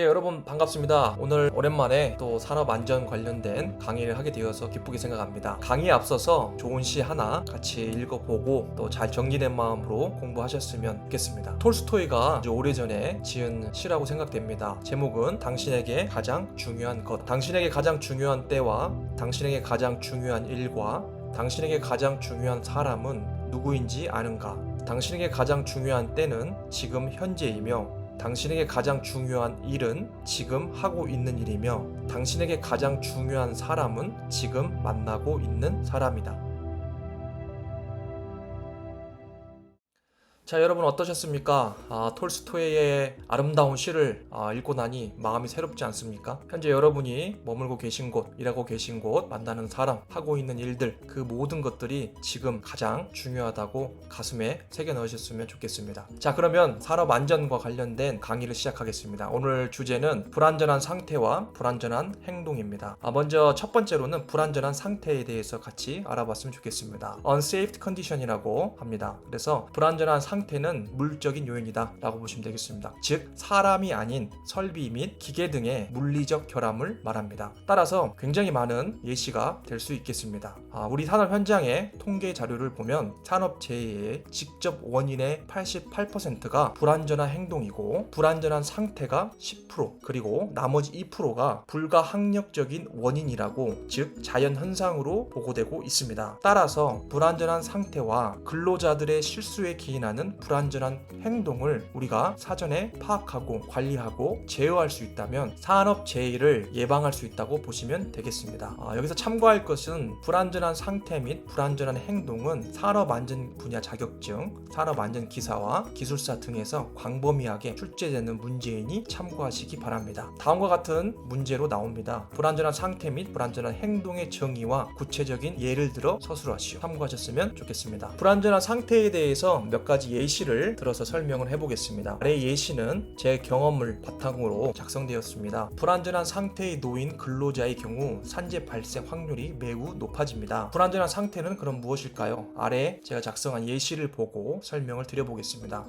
여러분 반갑습니다. 오늘 오랜만에 또 산업안전 관련된 강의를 하게 되어서 기쁘게 생각합니다. 강의에 앞서서 좋은 시 하나 같이 읽어보고 또 잘 정리된 마음으로 공부하셨으면 좋겠습니다. 톨스토이가 오래전에 지은 시라고 생각됩니다. 제목은 당신에게 가장 중요한 것. 당신에게 가장 중요한 때와 당신에게 가장 중요한 일과 당신에게 가장 중요한 사람은 누구인지 아는가? 당신에게 가장 중요한 때는 지금 현재이며 당신에게 가장 중요한 일은 지금 하고 있는 일이며 당신에게 가장 중요한 사람은 지금 만나고 있는 사람이다. 자, 여러분 어떠셨습니까? 톨스토이의 아름다운 시를 읽고 나니 마음이 새롭지 않습니까? 현재 여러분이 머물고 계신 곳, 일하고 계신 곳, 만나는 사람, 하고 있는 일들, 그 모든 것들이 지금 가장 중요하다고 가슴에 새겨 넣으셨으면 좋겠습니다. 자, 그러면 산업 안전과 관련된 강의를 시작하겠습니다. 오늘 주제는 불안전한 상태와 불안전한 행동입니다. 먼저 첫 번째로는 불안전한 상태에 대해서 같이 알아봤으면 좋겠습니다. unsafe condition이라고 합니다. 그래서 불안전한 상태는 물적인 요인이다 라고 보시면 되겠습니다. 즉 사람이 아닌 설비 및 기계 등의 물리적 결함을 말합니다. 따라서 굉장히 많은 예시가 될 수 있겠습니다. 우리 산업 현장의 통계 자료를 보면 산업재해의 직접 원인의 88%가 불안전한 행동이고 불안전한 상태가 10% 그리고 나머지 2%가 불가항력적인 원인이라고 즉 자연현상으로 보고되고 있습니다. 따라서 불안전한 상태와 근로자들의 실수에 기인하는 불안전한 행동을 우리가 사전에 파악하고 관리하고 제어할 수 있다면 산업재해를 예방할 수 있다고 보시면 되겠습니다. 여기서 참고할 것은 불안전한 상태 및 불안전한 행동은 산업안전 분야 자격증, 산업안전기사와 기술사 등에서 광범위하게 출제되는 문제이니 참고하시기 바랍니다. 다음과 같은 문제로 나옵니다. 불안전한 상태 및 불안전한 행동의 정의와 구체적인 예를 들어 서술하시오. 참고하셨으면 좋겠습니다. 불안전한 상태에 대해서 몇 가지 예시를 들어서 설명을 해보겠습니다. 아래 예시는 제 경험을 바탕으로 작성되었습니다. 불안전한 상태에 놓인 근로자의 경우 산재 발생 확률이 매우 높아집니다. 불안전한 상태는 그럼 무엇일까요? 아래 제가 작성한 예시를 보고 설명을 드려보겠습니다.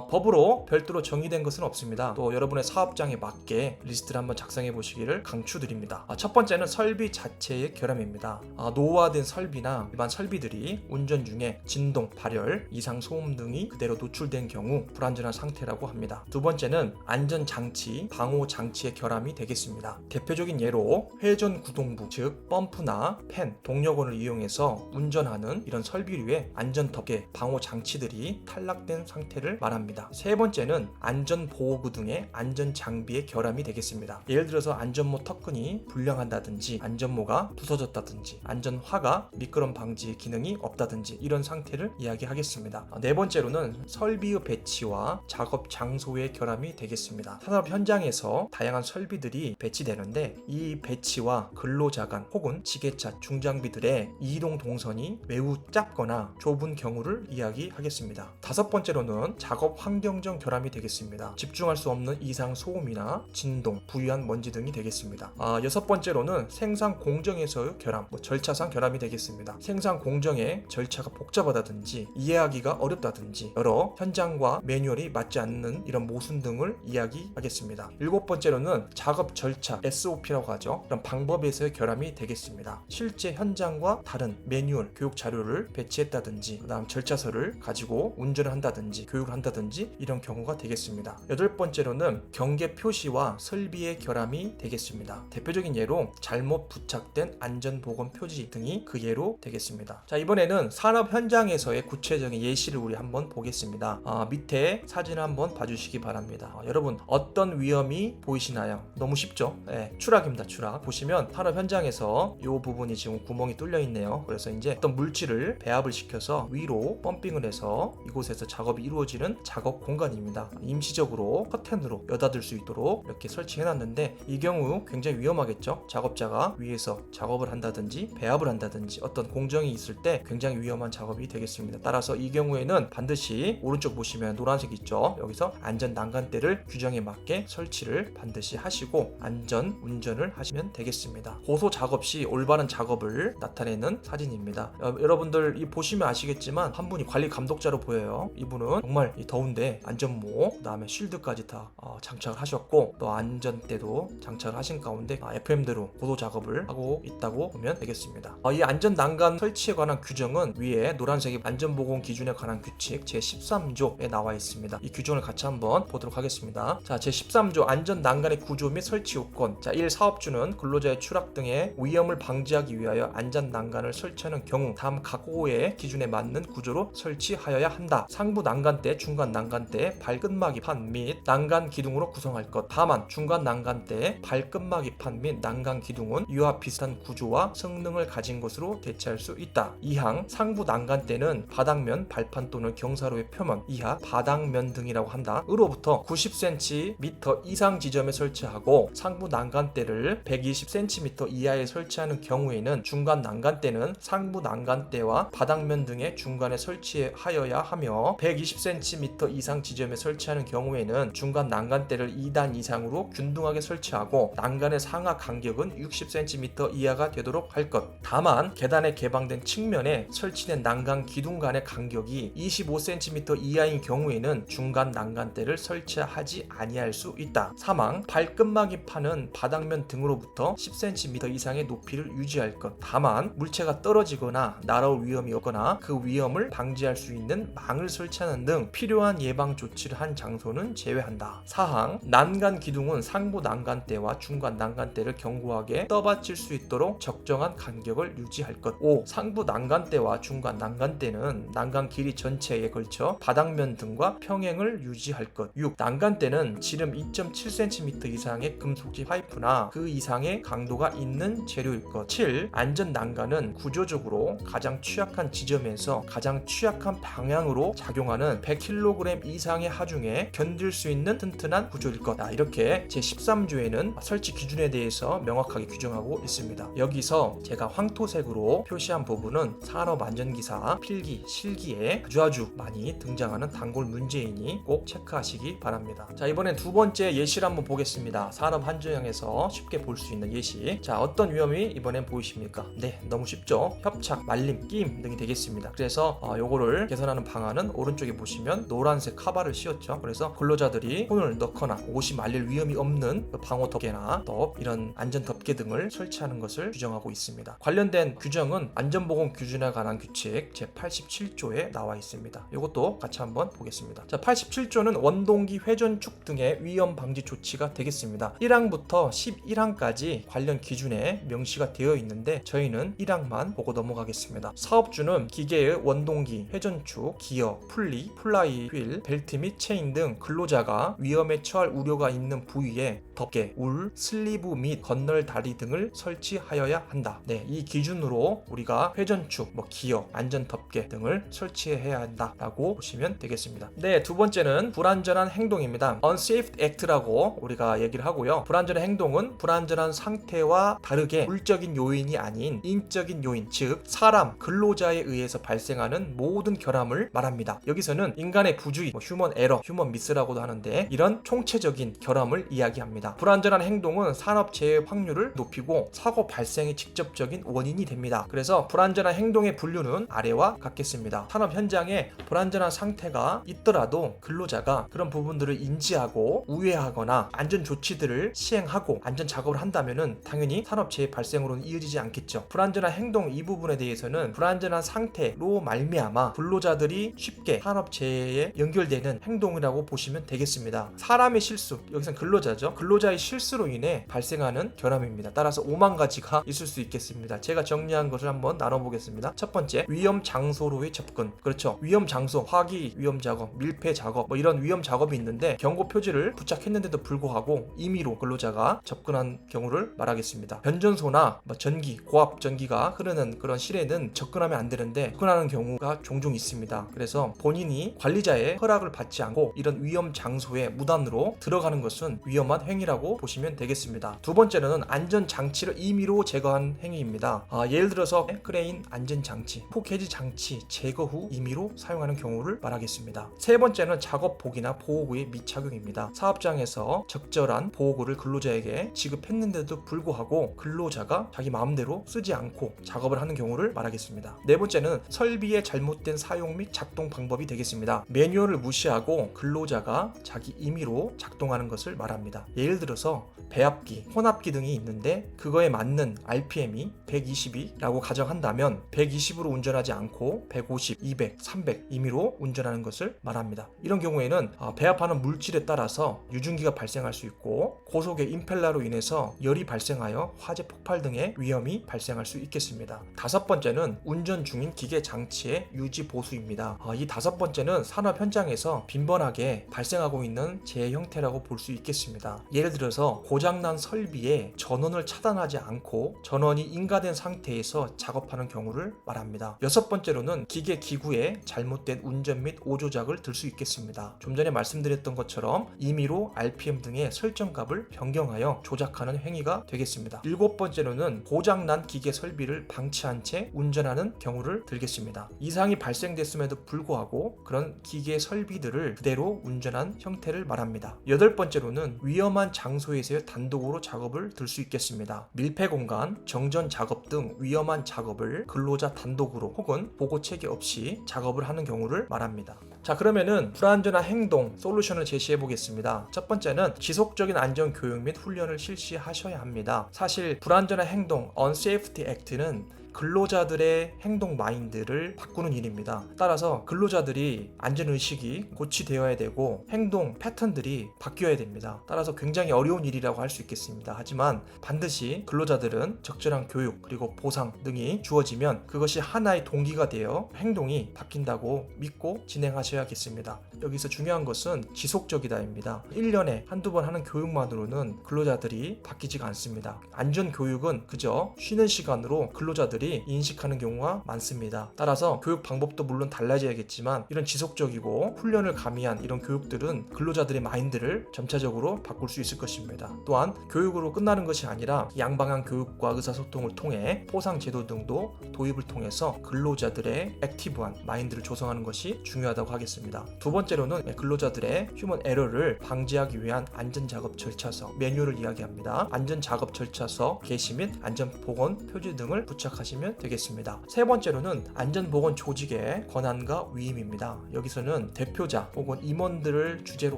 법으로 별도로 정의된 것은 없습니다. 또 여러분의 사업장에 맞게 리스트를 한번 작성해 보시기를 강추드립니다. 첫 번째는 설비 자체의 결함입니다. 노후화된 설비나 일반 설비들이 운전 중에 진동, 발열, 이상 소음 등이 그대로 노출된 경우 불안전한 상태라고 합니다. 두 번째는 안전장치, 방호장치의 결함이 되겠습니다. 대표적인 예로 회전구동부, 즉 펌프나 팬, 동력원을 이용해서 운전하는 이런 설비류의 안전덮개, 방호장치들이 탈락된 상태를 말합니다. 세 번째는 안전보호구 등의 안전장비의 결함이 되겠습니다. 예를 들어서 안전모 턱끈이 불량한다든지 안전모가 부서졌다든지 안전화가 미끄럼 방지 기능이 없다든지 이런 상태를 이야기하겠습니다. 네 번째로는 설비의 배치와 작업 장소의 결함이 되겠습니다. 산업 현장에서 다양한 설비들이 배치되는데 이 배치와 근로자간 혹은 지게차 중장비들의 이동 동선이 매우 짧거나 좁은 경우를 이야기하겠습니다. 다섯 번째로는 작업 환경적 결함이 되겠습니다. 집중할 수 없는 이상 소음이나 진동, 부유한 먼지 등이 되겠습니다. 여섯 번째로는 생산 공정에서의 결함, 절차상 결함이 되겠습니다. 생산 공정의 절차가 복잡하다든지 이해하기가 어렵다든지 여러 현장과 매뉴얼이 맞지 않는 이런 모순 등을 이야기하겠습니다. 일곱 번째로는 작업 절차, SOP라고 하죠. 이런 방법에서의 결함이 되겠습니다. 실제 현장과 다른 매뉴얼, 교육 자료를 배치했다든지 그 다음 절차서를 가지고 운전을 한다든지 교육을 한다든지 이런 경우가 되겠습니다. 여덟 번째로는 경계 표시와 설비의 결함이 되겠습니다. 대표적인 예로 잘못 부착된 안전보건 표지 등이 그 예로 되겠습니다. 자, 이번에는 산업 현장에서의 구체적인 예시를 우리 한번 보겠습니다. 밑에 사진 한번 봐주시기 바랍니다. 여러분 어떤 위험이 보이시나요? 너무 쉽죠? 네, 추락입니다. 추락. 보시면 산업 현장에서 이 부분이 지금 구멍이 뚫려 있네요. 그래서 이제 어떤 물질을 배합을 시켜서 위로 펌핑을 해서 이곳에서 작업이 이루어지는 작업 공간입니다. 임시적으로 커튼으로 여닫을 수 있도록 이렇게 설치해 놨는데 이 경우 굉장히 위험하겠죠? 작업자가 위에서 작업을 한다든지 배합을 한다든지 어떤 공정이 있을 때 굉장히 위험한 작업이 되겠습니다. 따라서 이 경우에는 반드시 반드시 오른쪽 보시면 노란색 있죠. 여기서 안전 난간대를 규정에 맞게 설치를 반드시 하시고 안전 운전을 하시면 되겠습니다. 고소 작업 시 올바른 작업을 나타내는 사진입니다. 여러분들 보시면 아시겠지만 한 분이 관리 감독자로 보여요. 이분은 정말 이 더운데 안전모 그다음에 쉴드까지 다 장착을 하셨고 또 안전대도 장착을 하신 가운데 FM대로 고소 작업을 하고 있다고 보면 되겠습니다. 이 안전 난간 설치에 관한 규정은 위에 노란색이 안전보건 기준에 관한 규칙 제13조에 나와 있습니다. 이 규정을 같이 한번 보도록 하겠습니다. 자, 제13조 안전 난간의 구조 및 설치 요건. 자, 1. 사업주는 근로자의 추락 등의 위험을 방지하기 위하여 안전 난간을 설치하는 경우 다음 각호의 기준에 맞는 구조로 설치하여야 한다. 상부 난간대, 중간 난간대, 발끝막이판 및 난간 기둥으로 구성할 것. 다만 중간 난간대, 발끝막이판 및 난간 기둥은 이와 비슷한 구조와 성능을 가진 것으로 대체할 수 있다. 2항 상부 난간대는 바닥면, 발판 또는 경사로의 표면, 이하, 바닥면 등이라고 한다. 으로부터 90cm 이상 지점에 설치하고 상부 난간대를 120cm 이하에 설치하는 경우에는 중간 난간대는 상부 난간대와 바닥면 등의 중간에 설치하여야 하며 120cm 이상 지점에 설치하는 경우에는 중간 난간대를 2단 이상으로 균등하게 설치하고 난간의 상하 간격은 60cm 이하가 되도록 할 것. 다만 계단에 개방된 측면에 설치된 난간 기둥 간의 간격이 25cm 이하인 경우에는 중간 난간대를 설치하지 아니할 수 있다. 사망 발끝막이 판은 바닥면 등으로부터 10cm 이상의 높이를 유지할 것. 다만 물체가 떨어지거나 날아올 위험이 없거나 그 위험을 방지할 수 있는 망을 설치하는 등 필요한 예방 조치를 한 장소는 제외한다. 사항 난간 기둥은 상부 난간대와 중간 난간대를 견고하게 떠받칠 수 있도록 적정한 간격을 유지할 것. 5. 상부 난간대와 중간 난간대는 난간 길이 전체에 걸쳐 바닥면 등과 평행을 유지할 것. 6. 난간대는 지름 2.7cm 이상의 금속지 파이프나 그 이상의 강도가 있는 재료일 것. 7. 안전 난간은 구조적으로 가장 취약한 지점에서 가장 취약한 방향으로 작용하는 100kg 이상의 하중에 견딜 수 있는 튼튼한 구조일 것. 이렇게 제13조에는 설치 기준에 대해서 명확하게 규정하고 있습니다. 여기서 제가 황토색으로 표시한 부분은 산업안전기사 필기, 실기에 아주 많이 등장하는 단골 문제이니 꼭 체크하시기 바랍니다. 자, 이번엔 두 번째 예시를 한번 보겠습니다. 산업안전형에서 쉽게 볼 수 있는 예시. 자, 어떤 위험이 이번엔 보이십니까? 네, 너무 쉽죠? 협착, 말림, 끼임 등이 되겠습니다. 그래서 요거를 개선하는 방안은 오른쪽에 보시면 노란색 카바를 씌웠죠. 그래서 근로자들이 손을 넣거나 옷이 말릴 위험이 없는 방호 덮개나 또 이런 안전 덮개 등을 설치하는 것을 규정하고 있습니다. 관련된 규정은 안전보건 기준에 관한 규칙 제87조에 나와 있습니다. 이것도 같이 한번 보겠습니다. 자, 87조는 원동기 회전축 등의 위험 방지 조치가 되겠습니다. 1항부터 11항까지 관련 기준에 명시가 되어 있는데 저희는 1항만 보고 넘어가겠습니다. 사업주는 기계의 원동기, 회전축, 기어, 풀리, 플라이 휠, 벨트 및 체인 등 근로자가 위험에 처할 우려가 있는 부위에 덮개, 울, 슬리브 및 건널 다리 등을 설치하여야 한다. 네, 이 기준으로 우리가 회전축, 기어, 안전 덮개 등을 설치해야 한다라고 보시면 되겠습니다. 네, 두 번째는 불안전한 행동입니다. Unsafe Act라고 우리가 얘기를 하고요. 불안전한 행동은 불안전한 상태와 다르게 물적인 요인이 아닌 인적인 요인, 즉 사람, 근로자에 의해서 발생하는 모든 결함을 말합니다. 여기서는 인간의 부주의, 휴먼 에러, 휴먼 미스라고도 하는데 이런 총체적인 결함을 이야기합니다. 불안전한 행동은 산업 재해 확률을 높이고 사고 발생의 직접적인 원인이 됩니다. 그래서 불안전한 행동의 분류는 아래와 같겠습니다. 산업 현장에 불안전한 상태가 있더라도 근로자가 그런 부분들을 인지하고 우회하거나 안전 조치들을 시행하고 안전 작업을 한다면은 당연히 산업 재해 발생으로는 이어지지 않겠죠. 불안전한 행동 이 부분에 대해서는 불안전한 상태로 말미암아 근로자들이 쉽게 산업 재해에 연결되는 행동이라고 보시면 되겠습니다. 사람의 실수, 여기선 근로자죠. 근로자의 실수로 인해 발생하는 결함입니다. 따라서 5만 가지가 있을 수 있겠습니다. 제가 정리한 것을 한번 나눠보겠습니다. 첫 번째, 위험 장소로의 접근. 그렇죠. 위험 장소, 화기 위험 작업, 밀폐 작업, 이런 위험 작업이 있는데 경고 표지를 부착했는데도 불구하고 임의로 근로자가 접근한 경우를 말하겠습니다. 변전소나 전기, 고압 전기가 흐르는 그런 실에는 접근하면 안 되는데 접근하는 경우가 종종 있습니다. 그래서 본인이 관리자의 허락을 받지 않고 이런 위험 장소에 무단으로 들어가는 것은 위험한 행위라고 보시면 되겠습니다. 두 번째는 안전장치를 임의로 제거한 행위입니다. 예를 들어서 크레인 안전장치, 폭해지 장치 제거 후 임의로 사용하는 작업하는 경우를 말하겠습니다. 세 번째는 작업복이나 보호구의 미착용입니다. 사업장에서 적절한 보호구를 근로자에게 지급했는데도 불구하고 근로자가 자기 마음대로 쓰지 않고 작업을 하는 경우를 말하겠습니다. 네 번째는 설비의 잘못된 사용 및 작동 방법이 되겠습니다. 매뉴얼을 무시하고 근로자가 자기 임의로 작동하는 것을 말합니다. 예를 들어서 배압기, 혼압기 등이 있는데 그거에 맞는 RPM이 120이라고 가정한다면 120으로 운전하지 않고 150, 200, 300 임의로 운전하는 것을 말합니다. 이런 경우에는 배합하는 물질에 따라서 유증기가 발생할 수 있고 고속의 임펠러로 인해서 열이 발생하여 화재 폭발 등의 위험이 발생할 수 있겠습니다. 다섯 번째는 운전 중인 기계 장치의 유지 보수입니다. 이 다섯 번째는 산업 현장에서 빈번하게 발생하고 있는 재해 형태라고 볼 수 있겠습니다. 예를 들어서 고장난 설비에 전원을 차단하지 않고 전원이 인가된 상태에서 작업하는 경우를 말합니다. 여섯 번째로는 기계 기구의 잘못된 운전 및 오조작을 들 수 있겠습니다. 좀 전에 말씀드렸던 것처럼 임의로 RPM 등의 설정값을 변경하여 조작하는 행위가 되겠습니다. 일곱 번째로는 고장난 기계 설비를 방치한 채 운전하는 경우를 들겠습니다. 이상이 발생됐음에도 불구하고 그런 기계 설비들을 그대로 운전한 형태를 말합니다. 여덟 번째로는 위험한 장소에서의 단독으로 작업을 들 수 있겠습니다. 밀폐 공간, 정전 작업 등 위험한 작업을 근로자 단독으로 혹은 보고 체계 없이 작업을 하는 경우를 말합니다. 자, 그러면은 불안전한 행동 솔루션을 제시해 보겠습니다. 첫 번째는 지속적인 안전 교육 및 훈련을 실시하셔야 합니다. 사실 불안전한 행동 (Unsafety Act는) 근로자들의 행동 마인드를 바꾸는 일입니다. 따라서 근로자들이 안전의식이 고취되어야 되고 행동 패턴들이 바뀌어야 됩니다. 따라서 굉장히 어려운 일이라고 할 수 있겠습니다. 하지만 반드시 근로자들은 적절한 교육 그리고 보상 등이 주어지면 그것이 하나의 동기가 되어 행동이 바뀐다고 믿고 진행하셔야겠습니다. 여기서 중요한 것은 지속적이다입니다. 1년에 한두 번 하는 교육만으로는 근로자들이 바뀌지가 않습니다. 안전교육은 그저 쉬는 시간으로 근로자들이 인식하는 경우가 많습니다. 따라서 교육 방법도 물론 달라져야겠지만 이런 지속적이고 훈련을 가미한 이런 교육들은 근로자들의 마인드를 점차적으로 바꿀 수 있을 것입니다. 또한 교육으로 끝나는 것이 아니라 양방향 교육과 의사소통을 통해 포상제도 등도 도입을 통해서 근로자들의 액티브한 마인드를 조성하는 것이 중요하다고 하겠습니다. 두 번째로는 근로자들의 휴먼 에러를 방지하기 위한 안전작업 절차서 매뉴얼을 이야기합니다. 안전작업 절차서 게시 및 안전보건 표지 등을 부착하시면 되겠습니다. 세 번째로는 안전보건 조직의 권한과 위임입니다. 여기서는 대표자 혹은 임원들을 주제로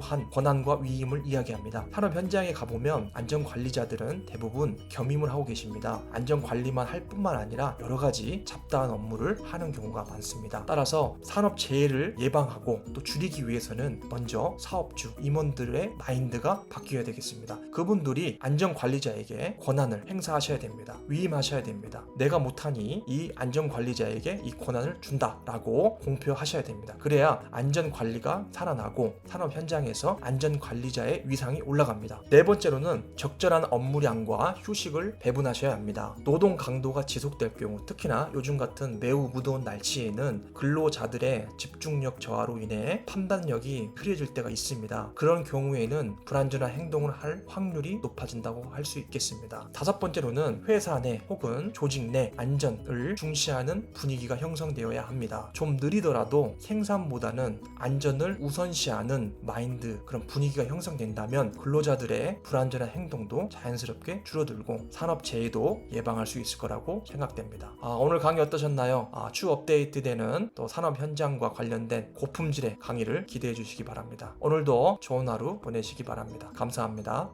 한 권한과 위임을 이야기합니다. 산업 현장에 가보면 안전관리자들은 대부분 겸임을 하고 계십니다. 안전관리만 할 뿐만 아니라 여러 가지 잡다한 업무를 하는 경우가 많습니다. 따라서 산업 재해를 예방하고 또 줄이기 위해서는 먼저 사업주, 임원들의 마인드가 바뀌어야 되겠습니다. 그분들이 안전관리자에게 권한을 행사하셔야 됩니다. 위임하셔야 됩니다. 내가 못하니 이 안전관리자에게 이 권한을 준다라고 공표하셔야 됩니다. 그래야 안전관리가 살아나고 산업 현장에서 안전관리자의 위상이 올라갑니다. 네 번째로는 적절한 업무량과 휴식을 배분하셔야 합니다. 노동 강도가 지속될 경우, 특히나 요즘 같은 매우 무더운 날씨에는 근로자들의 집중력 저하로 인해 판단력이 흐려질 때가 있습니다. 그런 경우에는 불안전한 행동을 할 확률이 높아진다고 할 수 있겠습니다. 다섯 번째로는 회사 내 혹은 조직 내 안전을 중시하는 분위기가 형성되어야 합니다. 좀 느리더라도 생산보다는 안전을 우선시하는 마인드, 그런 분위기가 형성된다면 근로자들의 불안전한 행동도 자연스럽게 줄어들고 산업재해도 예방할 수 있을 거라고 생각됩니다. 오늘 강의 어떠셨나요? 추후 업데이트되는 또 산업 현장과 관련된 고품질의 강의를 기대해 주시기 바랍니다. 오늘도 좋은 하루 보내시기 바랍니다. 감사합니다.